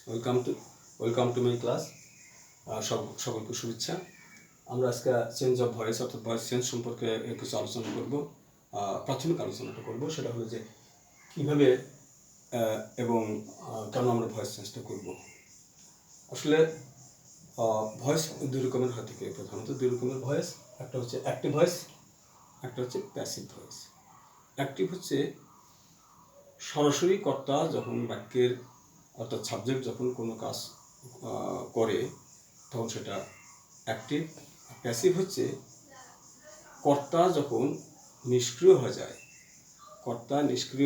Welcome to my class. সকলকে শুভেচ্ছা। আমরা আজকে চেঞ্জ অফ ভয়েস অর্থাৎ ভয়েস চেঞ্জ সম্পর্কে কিছু আলোচনা করব। প্রাথমিক আলোচনাটা করব, সেটা হলো যে কীভাবে এবং কেন আমরা ভয়েস চেঞ্জটা করব। আসলে ভয়েস দুই রকমের হয়ে থাকে, প্রধানত দুই রকমের ভয়েস। একটা হচ্ছে অ্যাক্টিভ ভয়েস, একটা হচ্ছে প্যাসিভ ভয়েস। অ্যাক্টিভ হচ্ছে সরাসরি কর্তা যখন বাক্যের অর্থাৎ সাবজেক্ট যখন কোনো কাজ করে তখন সেটা অ্যাক্টিভ। প্যাসিভ হচ্ছে কর্তা যখন নিষ্ক্রিয়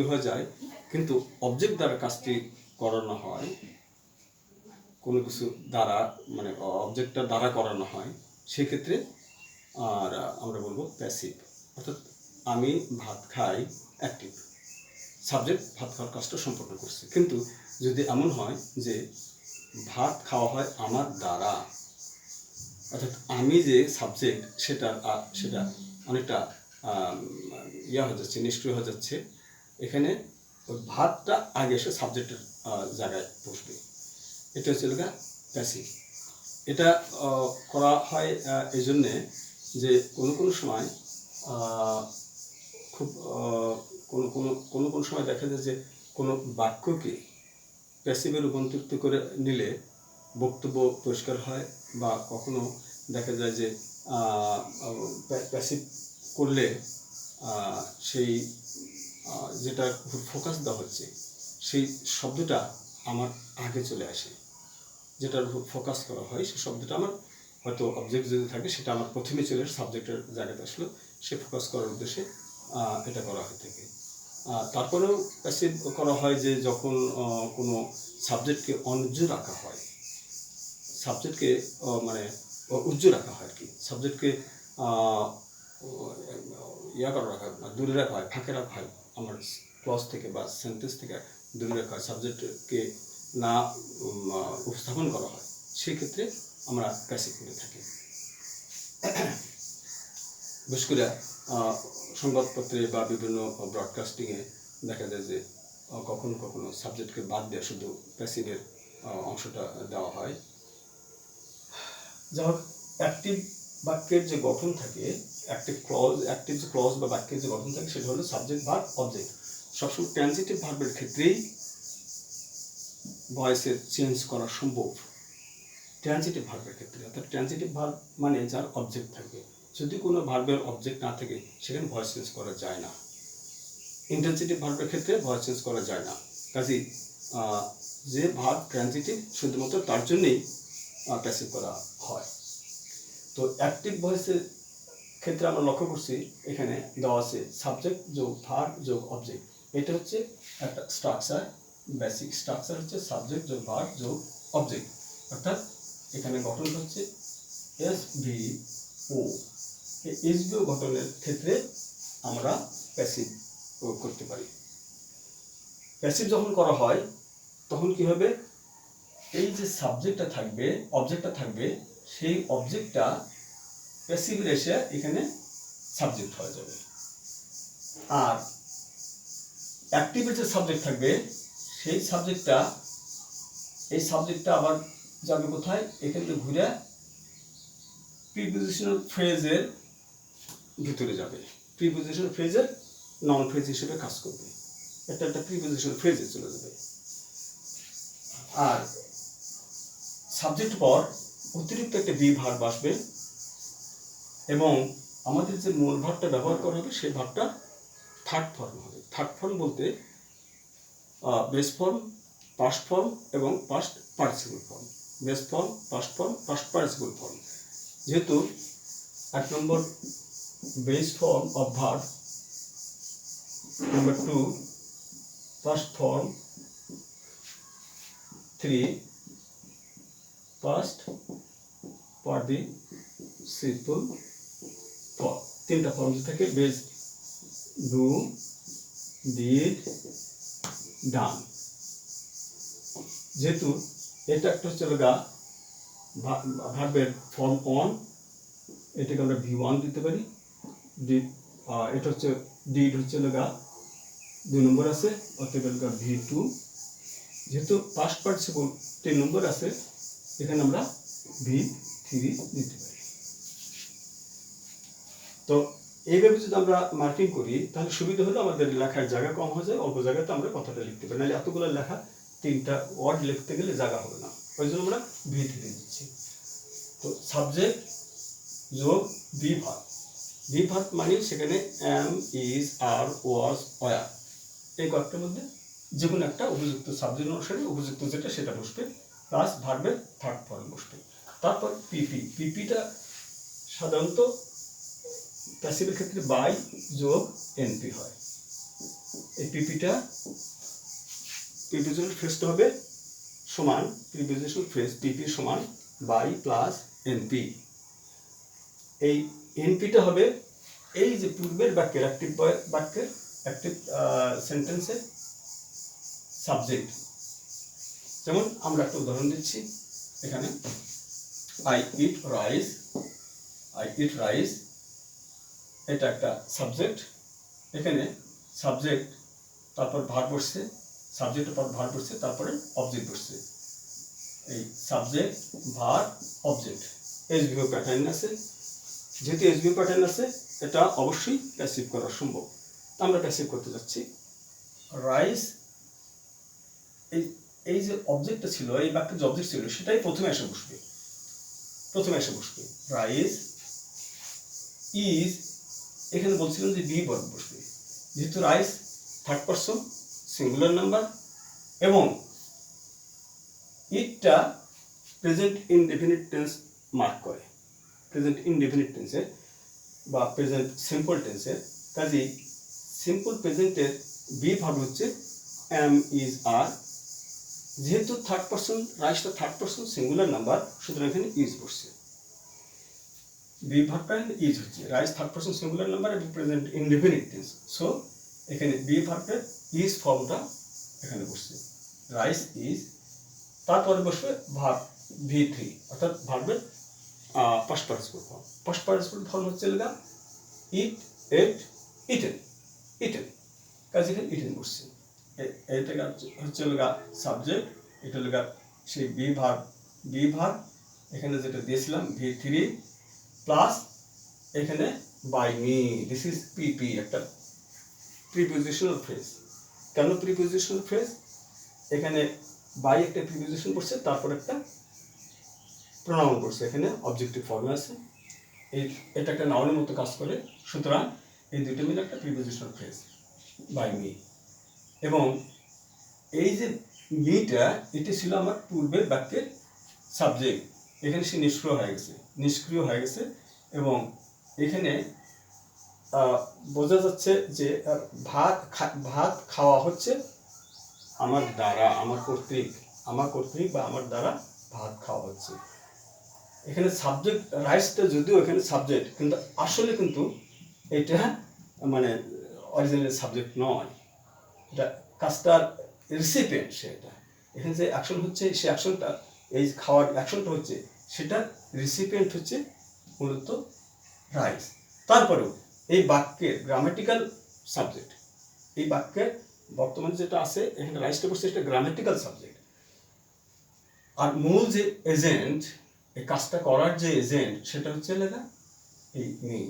হয়ে যায় কিন্তু অবজেক্ট দ্বারা কাজটি করানো হয়, কোনো কিছু দ্বারা মানে অবজেক্টটা দ্বারা করানো হয়, সেক্ষেত্রে আর আমরা বলবো প্যাসিভ। অর্থাৎ আমি ভাত খাই অ্যাক্টিভ, সাবজেক্ট ভাত খাওয়ার কাজটা সম্পন্ন করছে। কিন্তু যদি এমন হয় যে ভাত খাওয়া হয় আমার দ্বারা, অর্থাৎ আমি যে সাবজেক্ট সেটা অনেকটা হয়ে যাচ্ছে, নিষ্ক্রিয় হয়ে যাচ্ছে, এখানে ওই ভাতটা আগে এসে সাবজেক্টের জায়গায় বসবে। এটা হচ্ছে প্যাসিভ। এটা করা হয় এই জন্যে যে কোনো সময় খুব কোনো সময় দেখা যায় যে কোনো বাক্যকে প্যাসিভে রূপান্তরিত করে নিলে বক্তব্য পরিষ্কার হয়, বা কখনো দেখা যায় যে প্যাসিভ করলে সেই যেটা ফোকাস দেওয়া হচ্ছে সেই শব্দটা আমার আগে চলে আসে। যেটার উপর ফোকাস করা হয় সেই শব্দটা আমার হয়তো অবজেক্ট যদি থাকে সেটা আমার প্রথমে চলে আসে, সাবজেক্টের জায়গাতে আসলো, সে ফোকাস করার উদ্দেশ্যে এটা করা হয়ে থাকে। তারপরেও প্যাসিভ করা হয় যে যখন কোনো সাবজেক্টকে অনুজ্জ্ব রাখা হয়, সাবজেক্টকে মানে উজ্জ্ব রাখা হয় আর কি, সাবজেক্টকে দূরে রাখা হয়, ফাঁকে রাখা হয়, আমার ক্লজ থেকে বা সেন্টেন্স থেকে দূরে রাখা হয়, সাবজেক্টকে না উপস্থাপন করা হয়, সেক্ষেত্রে আমরা প্যাসিভ করে থাকি। বিশেষ করে সংবাদপত্রে বা বিভিন্ন ব্রডকাস্টিংয়ে দেখা যায় যে কখনো সাবজেক্টকে বাদ দিয়ে শুধু প্যাসিভের অংশটা দেওয়া হয়। যাই হোক, অ্যাক্টিভ বাক্যের যে গঠন থাকে, অ্যাক্টিভ যে ক্লজ বা বাক্যের যে গঠন থাকে সেটা হলো সাবজেক্ট ভার্ব অবজেক্ট। সবসময় ট্রানজিটিভ ভার্বের ক্ষেত্রেই ভয়েসের চেঞ্জ করা সম্ভব, ট্রানজিটিভ ভার্বের ক্ষেত্রে। অর্থাৎ ট্রানজিটিভ ভার্ব মানে যার অবজেক্ট থাকে। যদি কোনো ভার্বের অবজেক্ট না থাকে সেখানে ভয়েস চেঞ্জ করা যায় না। ইন্ট্রানজিটিভ ভার্বের ক্ষেত্রে ভয়েস চেঞ্জ করা যায় না। কাজেই যে ভার্ব ট্রানজিটিভ শুধুমাত্র তার জন্যেই প্যাসিভ করা হয়। তো অ্যাক্টিভ ভয়েসের ক্ষেত্রে আমরা লক্ষ্য করছি এখানে দেওয়া আছে সাবজেক্ট যোগ ভার্ব যোগ অবজেক্ট। এটা হচ্ছে একটা স্ট্রাকচার, বেসিক স্ট্রাকচার হচ্ছে সাবজেক্ট যোগ ভার্ব যোগ অবজেক্ট। অর্থাৎ এখানে গঠন হচ্ছে SVO। এই SVO গঠনের ক্ষেত্রে আমরা প্যাসিভ করতে পারি। প্যাসিভ যখন করা হয় তখন কি হবে, এই যে সাবজেক্টটা থাকবে, অবজেক্টটা থাকবে, সেই অবজেক্টটা প্যাসিভে এসে এখানে সাবজেক্ট হয়ে যাবে। আর অ্যাক্টিভে যে সাবজেক্ট থাকবে সেই সাবজেক্টটা আবার যাবে কোথায়, এখানে ঘুরে প্রিপোজিশনাল ফ্রেজের ভিতরে যাবে, প্রিপোজিশনাল ফ্রেজের নন ফ্রেজ হিসেবে কাজ করবে। এটা একটা প্রিপোজিশনাল ফ্রেজে চলে যাবে। আর সাবজেক্ট পর অতিরিক্ত একটা বি ভার্ব আসবে এবং আমাদের যে মূল ভার্বটা ব্যবহার করা হবে সেই ভার্বটা থার্ড ফর্ম হবে। থার্ড ফর্ম বলতে বেস ফর্ম, পাস্ট ফর্ম এবং past participle form. Base form, past form, past participle form. যেহেতু 1 number base form of verb, number 2 past form, 3 past participle form। তিনটা ফর্ম থাকে, বেস, ডু, ডিড, ডান। যেহেতু এটা একটা হচ্ছে ভার্বের ফর্ম 1, এটাকে আমরা V1 দিতে পারি। এটা হচ্ছে ডিড হচ্ছে 2 নম্বর আছে, অতএব V2। যেহেতু পাস্ট পার্টিসিপল 3 নম্বর আছে, এখানে আমরা V3 দিতে পারি। তো এইভাবে যদি আমরা মার্কিং করি তাহলে সুবিধা হলো আমাদের লেখার জায়গা কম হয়ে যায়, অল্প জায়গাতে আমরা কথাটা লিখতে পারি। নাহলে এতগুলো লেখা 3টা ওয়ার্ড লিখতে গেলে জায়গা হবে না, ওই জন্য আমরা V3 দিচ্ছি। তো সাবজেক্ট যোগ বি ভার্ব মানে সেখানে am, is, are, was, were এই কয়েকটার মধ্যে যে কোনো একটা উপযুক্ত সাবজেক্ট অনুসারে উপযুক্ত যেটা সেটা বসবে, প্লাস ভার্বের থার্ড ফর্ম বসবে। তারপর পিপিটা সাধারণত প্যাসিভের ক্ষেত্রে বাই যোগ এনপি হয়। এই প্রিপোজিশনাল ফ্রেজটা হবে সমান, প্রিপোজিশনাল ফ্রেজ পিপি সমান বাই প্লাস এনপি। এই এনপিটা হবে এই যে পূর্বের বাক্যের অ্যাক্টিভ সেন্টেন্সের সাবজেক্ট। যেমন আমরা একটা উদাহরণ দিচ্ছি এখানে, আই ইট রাইস, এটা একটা সাবজেক্ট। এখানে সাবজেক্ট তারপর ভার্ব বসছে, সাবজেক্টের পর ভার্ব বসছে, তারপরে অবজেক্ট বসছে। এই সাবজেক্ট ভার্ব অবজেক্ট এসভিও প্যাটার্ন আছে। যেহেতু এসভিও প্যাটার্ন আছে, এটা অবশ্যই প্যাসিভ করা সম্ভব। আমরা প্যাসিভ করতে যাচ্ছি। রাইস, এই যে অবজেক্টটা ছিল, এই বাক্যের যে অবজেক্ট ছিল সেটাই প্রথমে এসে বসবে। রাইস ইজ, এখানে বলছিলাম যে বি ভার্ব বসবে। যেহেতু rice third person singular number এবং ইটটা প্রেজেন্ট ইনডেফিনিট টেন্স মার্ক করে, প্রেজেন্ট ইনডেফিনিট টেন্সের বা প্রেজেন্ট সিম্পল টেন্সের। কাজেই সিম্পল প্রেজেন্টের বি ভার্ব হচ্ছে am, is, are। যেহেতু থার্ড পারসন, রাইসটা থার্ড পারসন সিঙ্গুলার নাম্বার, সুতরাং এখানে ইজ বসছে। বি ভার্বটা ইজ হচ্ছে, rice third person singular number এবং প্রেজেন্ট ইনডেফিনিট টেন্স। সো এখানে বি ভার্বের ইজ ফর্মটা এখানে বসছে, রাইস ইজ। তারপরে বসবে ভার্ব V3, অর্থাৎ ভার্বের past participle form. Past participle form হচ্ছে লগা ইট, এট, ইটেন। কাজে এখানে ইটেন বসছে। এটা হচ্ছে লগা সাবজেক্ট, এটা লগা সেই বি ভার্ব এখানে যেটা দিয়েছিলাম V3 প্লাস এখানে বাই মি, দিস ইজ পিপি, একটা প্রিপোজিশনাল ফ্রেজ। কেন প্রিপোজিশনাল ফ্রেজ? এখানে বাই একটা প্রিপোজিশন পড়ছে, তারপর একটা প্রোনাউন পড়ছে, এখানে অবজেক্টিভ ফর্মে আছে। এটা একটা নাউনের মতো কাজ করে, সুতরাং এই দুটো মিলে একটা প্রিপোজিশনাল ফ্রেজ বাই মি। এবং এই যে মিটা, এটা ছিল আমার পূর্বের বাক্যের সাবজেক্ট। এখানে সে নিষ্ক্রিয় হয়ে গেছে এবং এখানে বোঝা যাচ্ছে যে ভাত খাওয়া হচ্ছে আমার দ্বারা, আমার কর্তৃক বা আমার দ্বারা ভাত খাওয়া হচ্ছে। এখানে সাবজেক্ট রাইসটা যদিও এখানে সাবজেক্ট, কিন্তু আসলে কিন্তু এটা মানে অরিজিনাল সাবজেক্ট নয়, এটা কাজটার রিসিপিয়েন্ট। সেটা এখানে যে অ্যাকশন হচ্ছে, সেই অ্যাকশনটা, এই খাওয়ার অ্যাকশনটা হচ্ছে, সেটা রিসিপিয়েন্ট হচ্ছে মূলত রাইস। তারপরেও এই বাক্যের গ্রামেটিক্যাল সাবজেক্ট, এই বাক্যের বর্তমানে যেটা আছে এখানে রাইসটা বসছে, সেটা গ্রামেটিক্যাল সাবজেক্ট। আর মূল যে এজেন্ট, এই কাজটা করার যে এজেন্ট, সেটা হচ্ছে লেখা এই মি।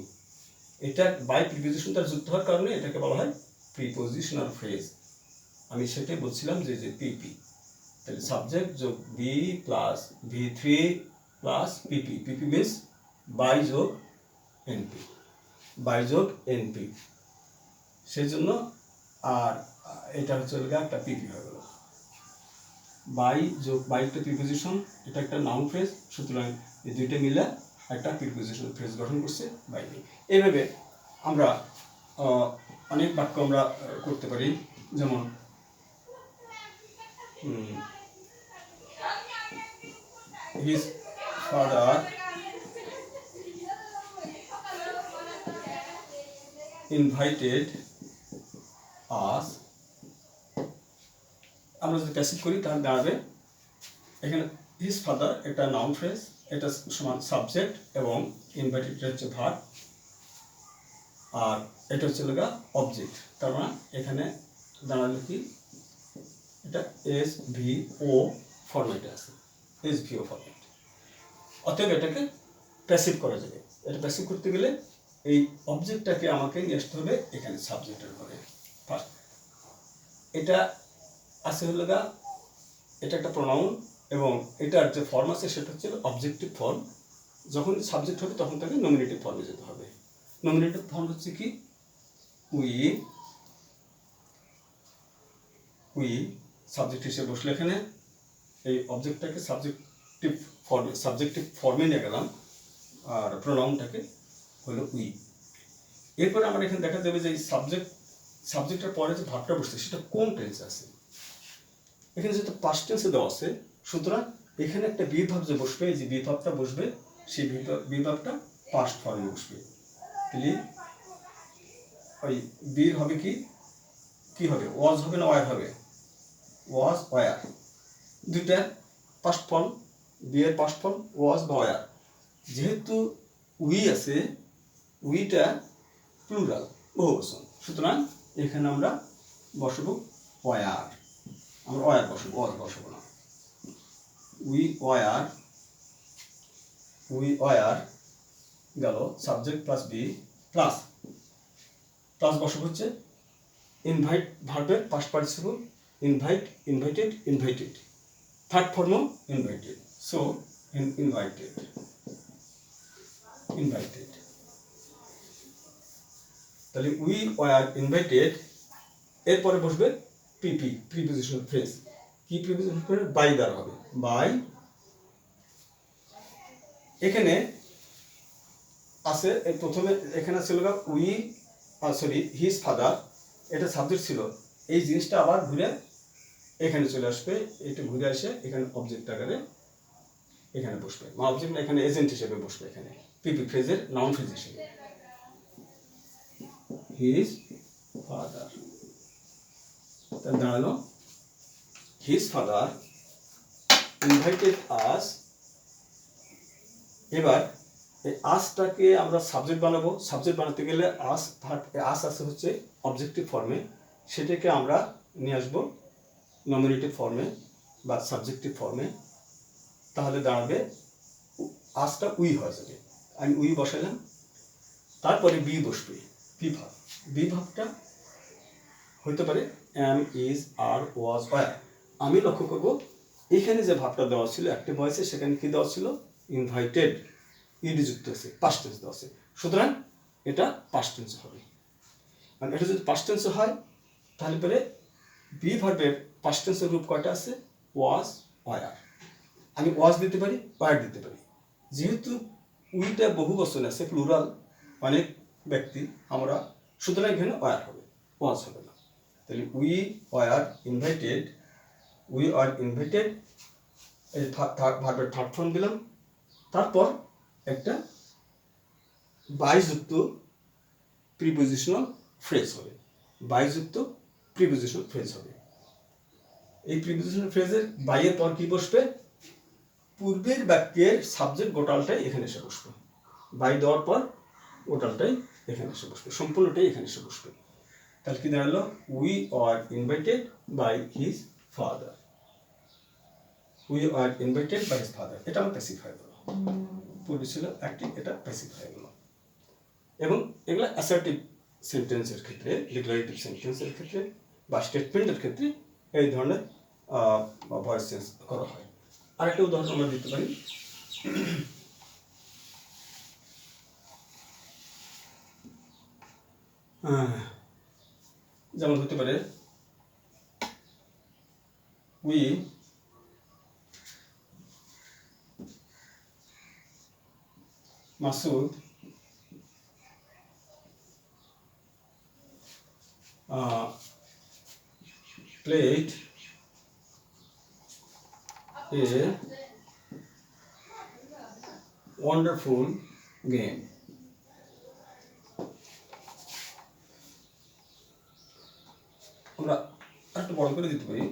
এটা বাই প্রিপোজিশনটা যুক্ত হওয়ার কারণে এটাকে বলা হয় প্রিপোজিশনাল ফ্রেজ। আমি সেটাই বলছিলাম যে পিপি, তাহলে সাবজেক্ট যোগ be plus V3 plus PP. PP means by যোগ এনপি, সেই জন্য। আর এটা হচ্ছে একটা পিপি হয়ে গেল। বাই একটা প্রিপোজিশন, এটা একটা নাউন ফ্রেজ, সুতরাং এই দুইটা মিলে একটা প্রিপোজিশনাল ফ্রেজ গঠন করছে বাই। এইভাবে আমরা অনেক বাক্য আমরা করতে পারি। যেমন his father invited us, আমরা যদি প্যাসিভ করি তাহলে দাঁড়াবে এখানে হিজ ফাদার একটা নাউন ফ্রেজ, এটা সমান সাবজেক্ট এবং ইনভাইটেড হচ্ছে ভার্ব, আর এটা হচ্ছে লগা অবজেক্ট। তার মানে এখানে দাঁড়ালো কি এটা SVO ফরম্যাটে আছে, SVO ফরম্যাট। অতএব এটাকে প্যাসিভ করা যাবে। এটা প্যাসিভ করতে গেলে এই অবজেক্টটাকে আমাকে নিয়ে আসতে হবে এখানে সাবজেক্টের ঘরে। ফার্স্ট এটা আছে হলো গা, এটা একটা প্রোনাউন এবং এটার যে ফর্ম আছে সেটা হচ্ছে অবজেক্টিভ ফর্ম। যখন সাবজেক্ট হবে তখন তাকে নমিনেটিভ ফর্মে যেতে হবে। নমিনেটিভ ফর্ম হচ্ছে কি, উই সাবজেক্ট হিসেবে বসলে এখানে এই অবজেক্টটাকে সাবজেক্টিভ ফর্মে নিয়ে গেলাম, আর প্রোনাউনটাকে হলো উই। এরপরে আমার এখানে দেখা যাবে যে এই সাবজেক্টের পরে যে ভাবটা বসছে সেটা কোন টেন্সে আছে। এখানে যেহেতু পাস্ট টেন্সে দেওয়া আছে, সুতরাং এখানে একটা বিভাব যে বসবে, এই যে বিভাবটা বসবে সেই বিভাবটা পাস্ট ফর্মে বসবে। তাহলে ওই বীর হবে কি হবে, ওয়াজ হবে না ওয়ার হবে? ওয়াজ ওয়ার, দুইটা পাস্ট ফর্ম, বিয়ের পাস্ট ফর্ম ওয়াজ বা ওয়ার। যেহেতু উই আছে, উইটা প্লুরাল বহুবচন, সুতরাং এখানে আমরা বসাবো ওয়ার। আমরা ওয়ার বসাবো, ওয়াজ বসাবো না। উই ওয়ার গেল সাবজেক্ট প্লাস বি প্লাস বসাবো হচ্ছে ইনভাইট ভার্বের past participle, invited, third form invited. So invited. তাহলে উই ওয়ার ইনভাইটেড, এরপরে বসবে প্রিপোজিশনাল ফ্রেজ। কি প্রিপোজিশনাল ফ্রেজ? বাই দ্বারা হবে, বাই। এখানে আছে প্রথমে এখানে ছিল হিজ ফাদার, এটা সাবজেক্ট ছিল। এই জিনিসটা আবার ঘুরে এখানে চলে আসবে, এটা ঘুরে আসে এখানে অবজেক্ট আকারে এখানে বসবে, অবজেক্ট এখানে এজেন্ট হিসেবে বসবে, এখানে ফ্রেজের নাউন ফ্রেজ হিসেবে। হিজ ফাদার, তার দাঁড়ালো হিজ ফাদার ইনভাইটেড আস। এবার এই আসটাকে আমরা সাবজেক্ট বানাবো। সাবজেক্ট বানাতে গেলে আস আছে হচ্ছে অবজেক্টিভ ফর্মে, সেটাকে আমরা নিয়ে আসবো নমিনেটিভ ফর্মে বা সাবজেক্টিভ ফর্মে। তাহলে দাঁড়াবে আসটা উই হয়ে যাবে। আমি উই বসালাম, তারপরে বি বসবে, বিভাবটা হইতে পারে am, is, are, was, were. আমি লক্ষ্য করব এখানে যে ভাবটা দেওয়া ছিল অ্যাক্টিভ ভয়েসে, সেখানে কি দেওয়া ছিল? ইনভাইটেড, ইডি যুক্ত আছে, পাস্ট টেন্স দেওয়া আছে, সুতরাং এটা পাস্ট টেন্স হবে। আর এটা যদি পাস্ট টেন্স হয় তাহলে পরে বি ভার্বের পাস্ট টেন্সের রূপ কয়টা আছে? ওয়াজ, ওয়ার। আমি ওয়াজ দিতে পারি, ওয়ার দিতে পারি। যেহেতু উইটা বহু বচন আছে, প্লুরাল, অনেক ব্যক্তি আমরা, সুতরাং এখানে ওয়ার হবে, ওয়াজ হবে না। তাহলে উই আর ইনভাইটেড, এই ভার্বের থার্ড ফর্ম দিলাম, তারপর একটা বাইযুক্ত প্রিপোজিশনাল ফ্রেজ হবে, এই প্রিপোজিশনাল ফ্রেজের বাইয়ের পর কি বসবে? পূর্বের বাক্যের সাবজেক্ট গোটালটাই এখানে এসে বসবে, বাই দেওয়ার পর গোটালটাই এখানে এসে বসবে, সম্পূর্ণটাই এখানে এসে বসবে। তাহলে কি দাঁড়ালো? We are invited by his father, এটা আমার প্যাসিভ হয়ে গেল। পূর্বে ছিল অ্যাক্টিভ, এটা প্যাসিভ হয়ে গেল। এবং এগুলো অ্যাসার্টিভ সেন্টেন্সের ক্ষেত্রে, ডিক্লারেটিভ সেন্টেন্সের ক্ষেত্রে বা স্টেটমেন্টের ক্ষেত্রে এই ধরনের ভয়েস চেঞ্জ করা হয়। আরেকটা উদাহরণ আমরা দিতে পারি। যেমন হতে পারে we Masud played a wonderful game. আমরা একটু বড় করে দিতে পারি।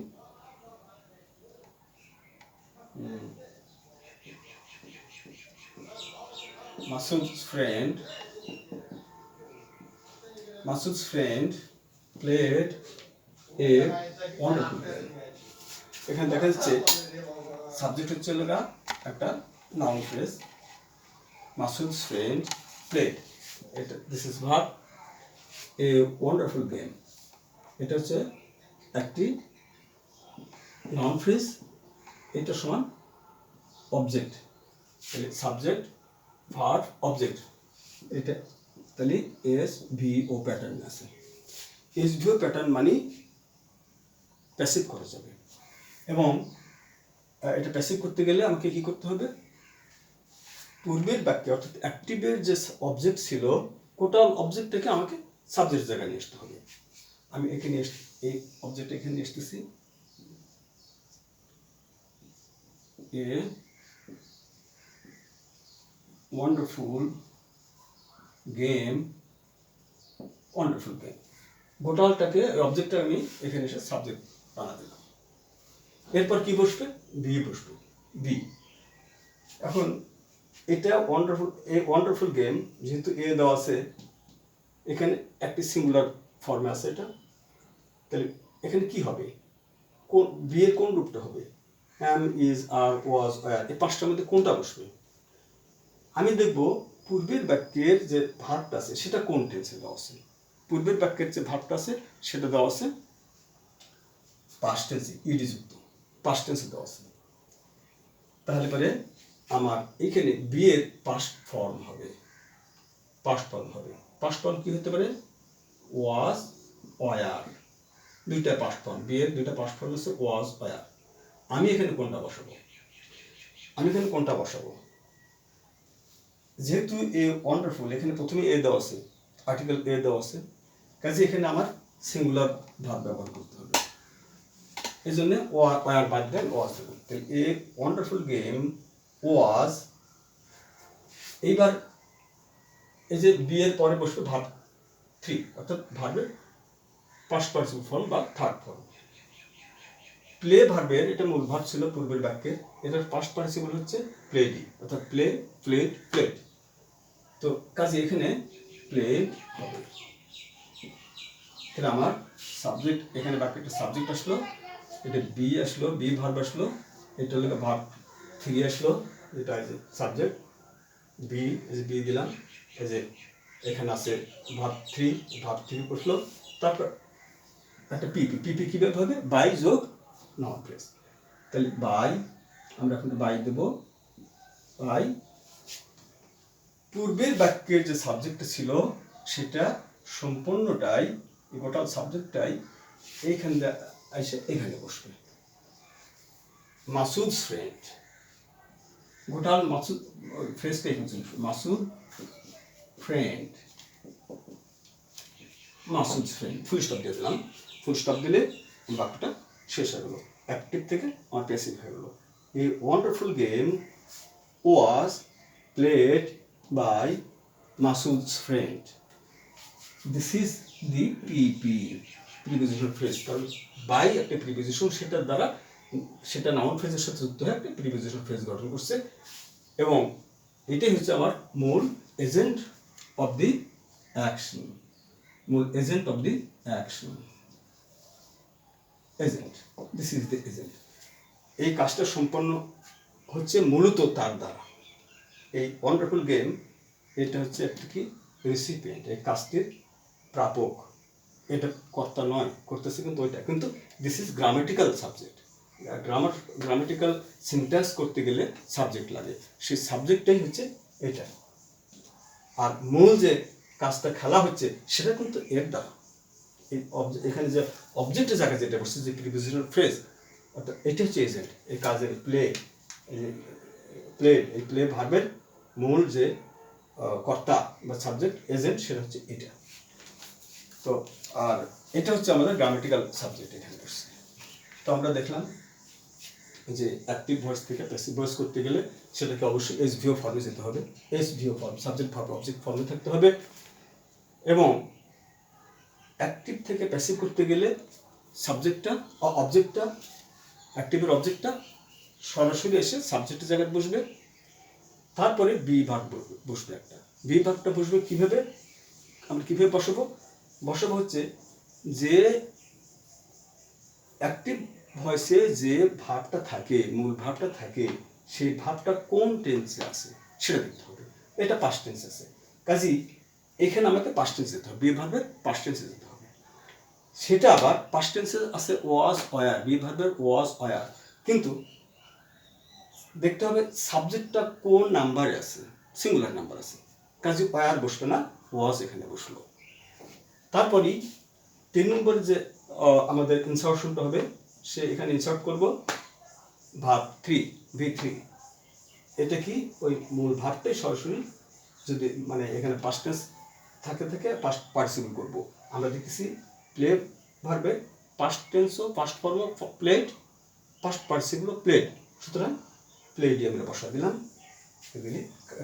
Masud's friend played a wonderful game. এখানে দেখা যাচ্ছে সাবজেক্ট হচ্ছে লগা একটা নাউন ফ্রেজ, মাসুদ's friend played, এটা this is verb, A wonderful game, এটা হচ্ছে একটি নাউন ফ্রেজ, এটা সমান অবজেক্ট, তাহলে সাবজেক্ট ভার্ব অবজেক্ট, এটা তাহলে এস ভি ও প্যাটার্ন আছে। এস ভি ও প্যাটার্ন মানে প্যাসিভ করা যাবে, এবং এটা প্যাসিভ করতে গেলে আমাকে কি করতে হবে, পূর্বের বাক্যে অর্থাৎ অ্যাক্টিভের যে অবজেক্ট ছিল টোটাল অবজেক্টটাকে আমাকে সাবজেক্ট জায়গায় নিয়ে আসতে হবে। আমি এখানে এই অবজেক্ট এখানে নিয়ে আসতেছি, a wonderful game, wonderful game, টোটালটাকে অবজেক্টটা আমি এখানে এসে সাবজেক্ট বানা দিলাম। এরপর কি বসবে, বি বসবে, বি। এখন এটা ওয়ান্ডারফুল গেম, যেহেতু এ দেওয়া আছে, এখানে একটি সিঙ্গুলার ফর্মে আছে এটা, তাহলে এখানে কি হবে, কোন বি এর কোন রূপটা হবে, অ্যাম, ইজ, আর, ওয়াজ, ওয়্যার, এই পাঁচটার মধ্যে কোনটা বসবে। আমি দেখব পূর্বের বাক্যের যে ভার্বটা আছে সেটা কোন টেন্সে দেওয়া আছে, পূর্বের বাক্যের যে ভার্বটা আছে সেটা দেওয়া আছে পাস্ট টেন্সে, ইডি যুক্ত পাস্ট টেন্সে দেওয়া আছে। তাহলে পরে আমার এখানে বি এর পাস্ট ফর্ম হবে, পাস্ট ফর্ম হবে, পাস্ট ফর্ম কি হতে পারে, ওয়াজ, ওয়্যার, দুইটা পাস্ট ফর্ম, বি এর দুইটা পাস্ট ফর্ম আছে ওয়াজ, ওয়্যার। আমি এখানে কোনটা বসাবো, আমি এখানে কোনটা বসাবো, যেহেতু এ ওয়ান্ডারফুল, এখানে প্রথমে এ দেওয়া আছে, আর্টিকেল এ দেওয়া আছে, কাজে এখানে আমার সিঙ্গুলার ভার্ব ব্যবহার করতে হবে, এই জন্য ওয়ার বাদ দেন ওয়াজ দেবেন। তাহলে এ ওয়ান্ডারফুল গেম ওয়াজ, এইবার এই যে বি এর পরে বসবে ভার্ব থ্রি, অর্থাৎ ভার্বের পাস্ট পার্টিসিপল ফর্ম বা থার্ড ফর্ম। প্লে ভার্বের এটা মূল ভার্ব ছিল পূর্বের বাক্যে, এটার পাস্ট পার্টিসিপল হচ্ছে প্লেডি, অর্থাৎ প্লে, প্লেড, প্লেড। তো কাজে এখানে প্লে হবে। তাহলে আমার সাবজেক্ট, এখানে বাক্যটা সাবজেক্ট আসলো, এটা বি আসলো, বি ভার্ব আসলো, এটা হলো ভার্ব থ্রি আসলো, এটা এই যে সাবজেক্ট বি, এই যে বি দিলাম, এই যে এখানে আছে ভার্ব থ্রি বসলো, তারপর একটা পিপি, পিপি কীভাবে হবে, বাই যোগ নাউন ফ্রেজ। তাহলে বাই, আমরা এখন বাই দেব, বাই পূর্বের বাক্যের যে সাবজেক্টটা ছিল সেটা সম্পূর্ণটাই, টোটাল সাবজেক্টটাই এইখানে এসে এখানে বসবে, মাসুদ's ফ্রেন্ড, টোটাল মাসুদ ফ্রেজটা এখানে চলে আসবে, Masud friend, Masud's friend, full stop দিয়ে দিলাম, ফুল স্টপ দিলে বাক্যটা শেষ হয়ে গেল, অ্যাক্টিভ থেকে আমার প্যাসিভ হয়ে গেল। এই wonderful game was played by Masood's friend. This is the PP, prepositional phrase, কারণ by একটা প্রিপোজিশন, সেটার দ্বারা সেটা নাউন ফ্রেজের সাথে যুক্ত হয়ে একটা প্রিপোজিশনাল ফ্রেজ গঠন করছে, এবং এটাই হচ্ছে আমার মূল এজেন্ট অফ দি অ্যাকশন, মূল agent of the action, agent, this is the agent. এই কাজটা সম্পন্ন হচ্ছে মূলত তার দ্বারা। এই ওয়ান্ডারফুল গেম, এটা হচ্ছে একটা কি রেসিপিয়েন্ট, এই কাজটির প্রাপক, এটা কর্তা নয়, করতেছে কিন্তু ওইটা, কিন্তু this is grammatical subject, grammatical syntax করতে গেলে সাবজেক্ট লাগে, সেই সাবজেক্টটাই হচ্ছে এটা, আর মূল যে কাজটা খেলা হচ্ছে সেটা কিন্তু এর দ্বারা, এই এখানে যে অবজেক্টের জায়গায় যেটা বসছে, যে প্রিপোজিশনাল ফ্রেজ, অর্থাৎ এটা হচ্ছে এজেন্ট, এই কাজের প্লে, এই প্লে ভার্বের মূল যে কর্তা বা সাবজেক্ট এজেন্ট, সেটা হচ্ছে এটা। তো আর এটা হচ্ছে আমাদের গ্রামেটিক্যাল সাবজেক্ট এখানে বসছে। তো আমরা দেখলাম যে অ্যাক্টিভ ভয়েস থেকে প্যাসিভ ভয়েস করতে গেলে সেটাকে অবশ্যই এসভিও ফর্মে যেতে হবে, এসভিও ফর্ম, সাবজেক্ট ভার্ব অবজেক্ট ফর্মে থাকতে হবে, এবং অ্যাক্টিভ থেকে প্যাসিভ করতে গেলে সাবজেক্টটা অবজেক্টটা, অ্যাক্টিভের অবজেক্টটা সরাসরি এসে সাবজেক্টের জায়গায় বসবে, তারপরে বি ভার্ব বসবে, একটা বি ভার্বটা বসবে কীভাবে, আমরা কীভাবে বসাবো হচ্ছে যে অ্যাক্টিভ ভয়েসে যে ভাবটা থাকে, মূল ভাবটা থাকে, সেই ভাবটা কোন টেন্সে আছে সেটা দেখতে হবে। এটা পাস্ট টেন্স আছে, কাজেই এখানে আমাকে পাস্ট টেন্স যেতে হবে, বি ভার্বের পাস্ট টেন্সে যেতে হবে। সেটা আবার পাস্ট টেন্সে আছে ওয়াজ ওয়ার, বি ভার্বের ওয়াজ ওয়ার, কিন্তু দেখতে হবে সাবজেক্টটা কোন নাম্বারে আছে, সিঙ্গুলার নাম্বার আছে, কাজে ওয়ার বসবে না, ওয়াজ এখানে বসলো। তারপরই 3 নম্বরে যে আমাদের ইনসার্শনটা হবে, সে এখানে ইনসার্ট করব ভার্ব 3, V3। এটা কি ওই মূল ভাবটাই সরাসরি যদি মানে এখানে পাস্ট টেন্স থাকে পাস্ট পার্টিসিপল করব। আমরা দেখতেছি প্লে ভার্বে পাস্ট টেন্সও পাস্ট ফর্মও প্লেড, পাস্ট পার্টিসিপলও প্লেড, সুতরাং প্লেডই আমরা বসা দিলাম। এগুলি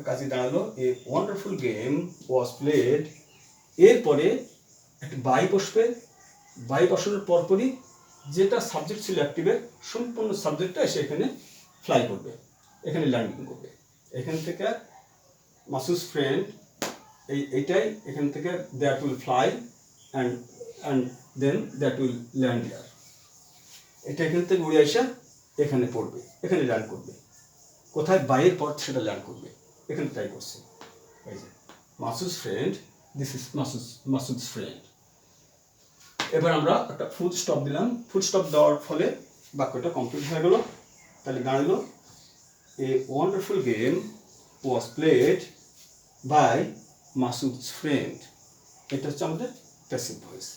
কাজে দাঁড়ালো a wonderful game was played. এরপরে একটা বাই বসবে, বাই বসানোর পরপরই যেটা সাবজেক্ট ছিল অ্যাক্টিভের সম্পূর্ণ সাবজেক্টটা এসে এখানে ফ্লাই করবে, এখানে ল্যান্ডিং করবে। এখান থেকে মাসুস ফ্রেন্ড এইটাই এখান থেকে that will fly and then that will land here. এটা এখান থেকে উড়ে আসা এখানে পড়বে, এখানে ল্যান্ড করবে। কোথায় বাইয়ের পর সেটা ল্যান্ড করবে, এখানে ট্রাই করছে। এই যে মাসুস ফ্রেন্ড, দিস ইজ মাসুদস ফ্রেন্ড। এবার আমরা একটা ফুল স্টপ দিলাম, ফুল স্টপ দেওয়ার ফলে বাক্যটা কমপ্লিট হয়ে গেল। তাহলে দাঁড়ালো a wonderful game was played by Masud's friend. এটা হচ্ছে আমাদের প্যাসিভ ভয়েস।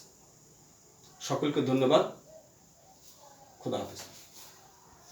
সকলকে ধন্যবাদ, খোদা হাফেজ।